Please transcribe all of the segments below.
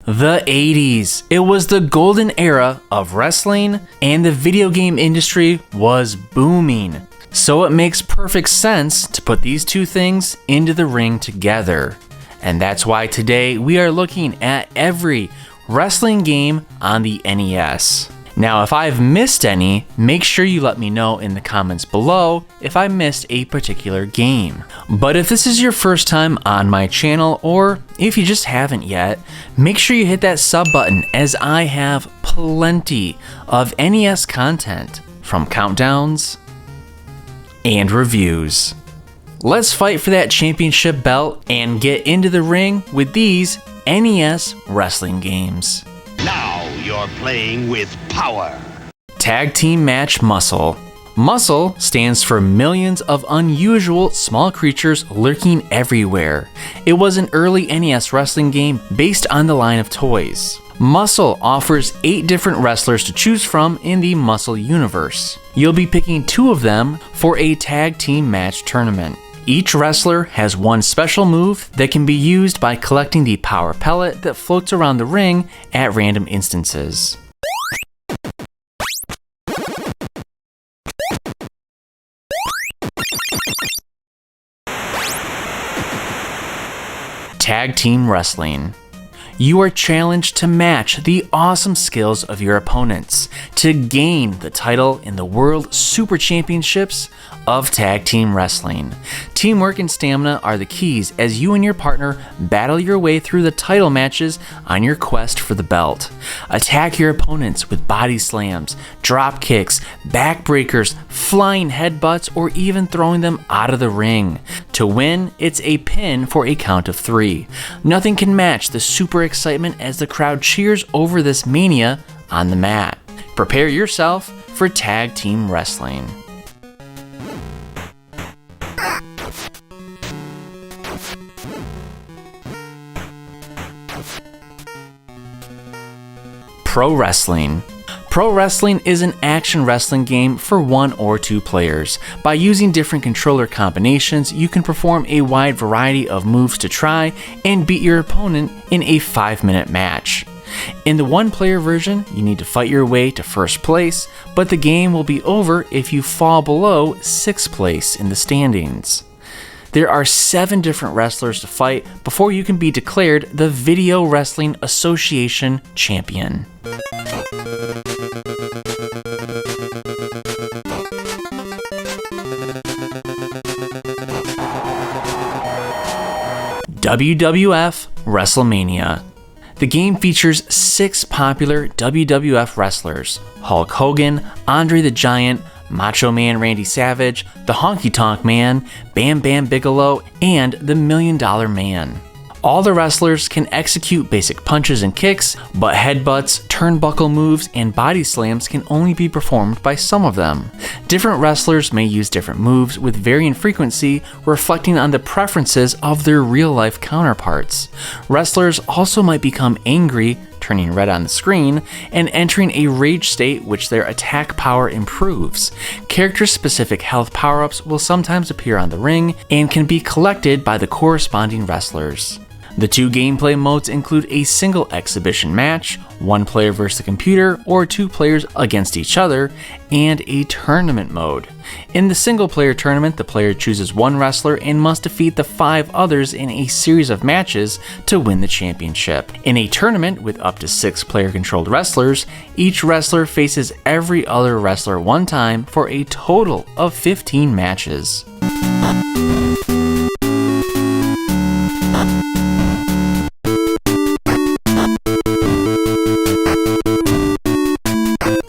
The 80s. It was the golden era of wrestling, and the video game industry was booming. So it makes perfect sense to put these two things into the ring together. And that's why today we are looking at every wrestling game on the NES. Now, if I've missed any, make sure you let me know in the comments below if I missed a particular game. But if this is your first time on my channel, or if you just haven't yet, make sure you hit that sub button, as I have plenty of NES content, from countdowns and reviews. Let's fight for that championship belt and get into the ring with these NES wrestling games. Now you're playing with power. Tag Team Match Muscle. Muscle stands for millions of unusual small creatures lurking everywhere. It was an early NES wrestling game based on the line of toys. Muscle offers 8 different wrestlers to choose from in the Muscle universe. You'll be picking 2 of them for a tag team match tournament. Each wrestler has one special move that can be used by collecting the power pellet that floats around the ring at random instances. Tag Team Wrestling. You are challenged to match the awesome skills of your opponents to gain the title in the World Super Championships of Tag Team Wrestling. Teamwork and stamina are the keys as you and your partner battle your way through the title matches on your quest for the belt. Attack your opponents with body slams, drop kicks, backbreakers, flying headbutts, or even throwing them out of the ring. To win, it's a pin for a count of 3. Nothing can match the super excitement as the crowd cheers over this mania on the mat. Prepare yourself for Tag Team Wrestling. Pro Wrestling. Pro Wrestling is an action wrestling game for 1 or 2 players. By using different controller combinations, you can perform a wide variety of moves to try and beat your opponent in a 5-minute match. In the 1-player version, you need to fight your way to first place, but the game will be over if you fall below 6th place in the standings. There are 7 different wrestlers to fight before you can be declared the Video Wrestling Association champion. WWF WrestleMania. The game features 6 popular WWF wrestlers: Hulk Hogan, Andre the Giant, Macho Man Randy Savage, the Honky Tonk Man, Bam Bam Bigelow, and the $1 Million Man. All the wrestlers can execute basic punches and kicks, but headbutts, turnbuckle moves, and body slams can only be performed by some of them. Different wrestlers may use different moves with varying frequency, reflecting on the preferences of their real-life counterparts. Wrestlers also might become angry, turning red on the screen, and entering a rage state which their attack power improves. Character-specific health power-ups will sometimes appear on the ring and can be collected by the corresponding wrestlers. The 2 gameplay modes include a single exhibition match, 1 player versus the computer, or 2 players against each other, and a tournament mode. In the single player tournament, the player chooses 1 wrestler and must defeat the 5 others in a series of matches to win the championship. In a tournament with up to 6 player controlled wrestlers, each wrestler faces every other wrestler 1 time for a total of 15 matches.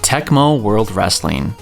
Techmo World Wrestling.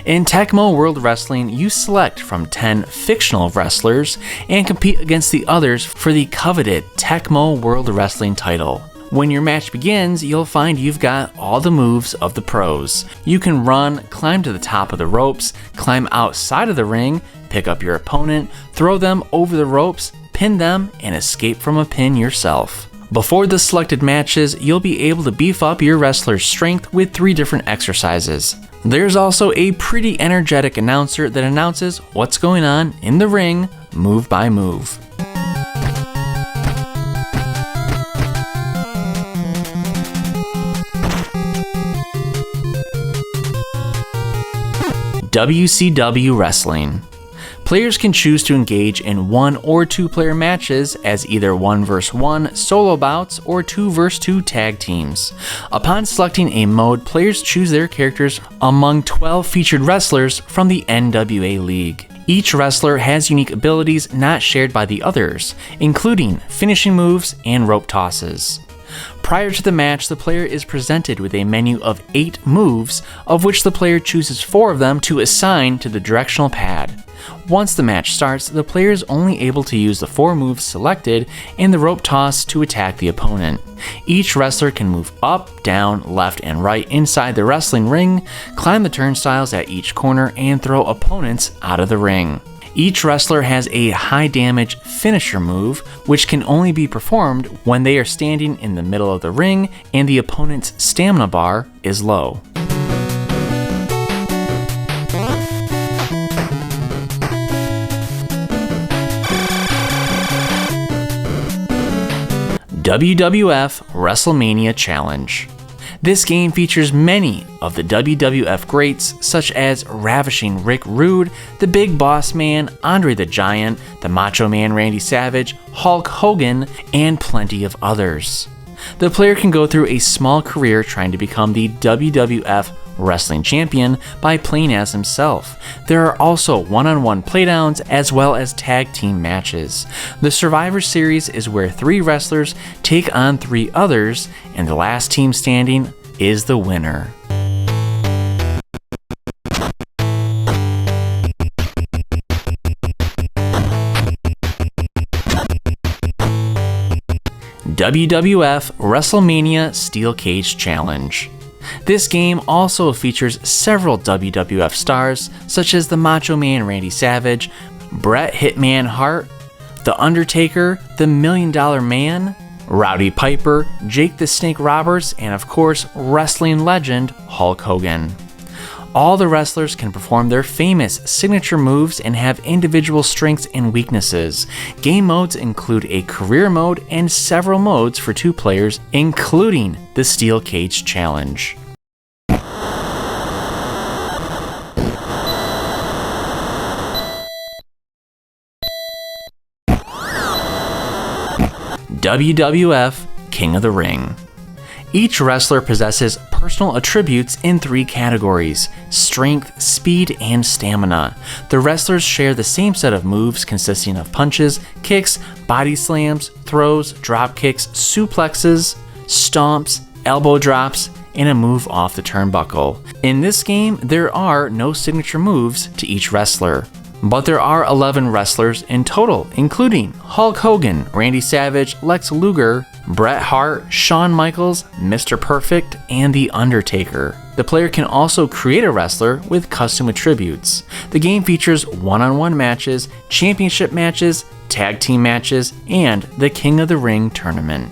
In Techmo World Wrestling, you select from 10 fictional wrestlers and compete against the others for the coveted Techmo World Wrestling title. When your match begins, you'll find you've got all the moves of the pros. You can run, climb to the top of the ropes, climb outside of the ring, pick up your opponent, throw them over the ropes, pin them, and escape from a pin yourself. Before the selected matches, you'll be able to beef up your wrestler's strength with 3 different exercises. There's also a pretty energetic announcer that announces what's going on in the ring, move by move. WCW Wrestling. Players can choose to engage in 1 or 2 player matches as either 1 vs 1 solo bouts or 2 vs 2 tag teams. Upon selecting a mode, players choose their characters among 12 featured wrestlers from the NWA League. Each wrestler has unique abilities not shared by the others, including finishing moves and rope tosses. Prior to the match, the player is presented with a menu of 8 moves, of which the player chooses 4 of them to assign to the directional pad. Once the match starts, the player is only able to use the 4 moves selected and the rope toss to attack the opponent. Each wrestler can move up, down, left, and right inside the wrestling ring, climb the turnstiles at each corner, and throw opponents out of the ring. Each wrestler has a high damage finisher move, which can only be performed when they are standing in the middle of the ring and the opponent's stamina bar is low. WWF WrestleMania Challenge. This game features many of the WWF greats such as Ravishing Rick Rude, the Big Boss Man, Andre the Giant, the Macho Man Randy Savage, Hulk Hogan, and plenty of others. The player can go through a small career trying to become the WWF Wrestling Champion by playing as himself. There are also one-on-one playdowns as well as tag team matches. The Survivor Series is where 3 wrestlers take on 3 others, and the last team standing is the winner. WWF WrestleMania Steel Cage Challenge. This game also features several WWF stars such as the Macho Man Randy Savage, Bret Hitman Hart, The Undertaker, The $1 Million Man, Rowdy Piper, Jake the Snake Roberts, and of course, wrestling legend Hulk Hogan. All the wrestlers can perform their famous signature moves and have individual strengths and weaknesses. Game modes include a career mode and several modes for 2 players, including the Steel Cage Challenge. WWF King of the Ring. Each wrestler possesses personal attributes in 3 categories: strength, speed, and stamina. The wrestlers share the same set of moves consisting of punches, kicks, body slams, throws, drop kicks, suplexes, stomps, elbow drops, and a move off the turnbuckle. In this game, there are no signature moves to each wrestler. But there are 11 wrestlers in total, including Hulk Hogan, Randy Savage, Lex Luger, Bret Hart, Shawn Michaels, Mr. Perfect, and The Undertaker. The player can also create a wrestler with custom attributes. The game features one-on-one matches, championship matches, tag team matches, and the King of the Ring tournament.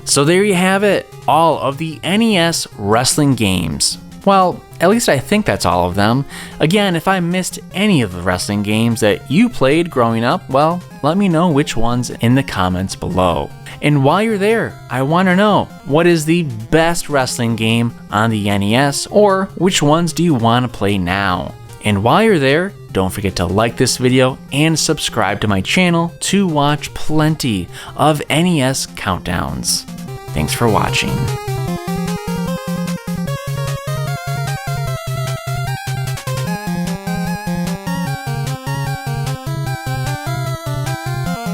So there you have it, all of the NES Wrestling Games. Well, at least I think that's all of them. Again, if I missed any of the wrestling games that you played growing up, well, let me know which ones in the comments below. And while you're there, I want to know, what is the best wrestling game on the NES, or which ones do you want to play now? And while you're there, don't forget to like this video and subscribe to my channel to watch plenty of NES countdowns. Thanks for watching.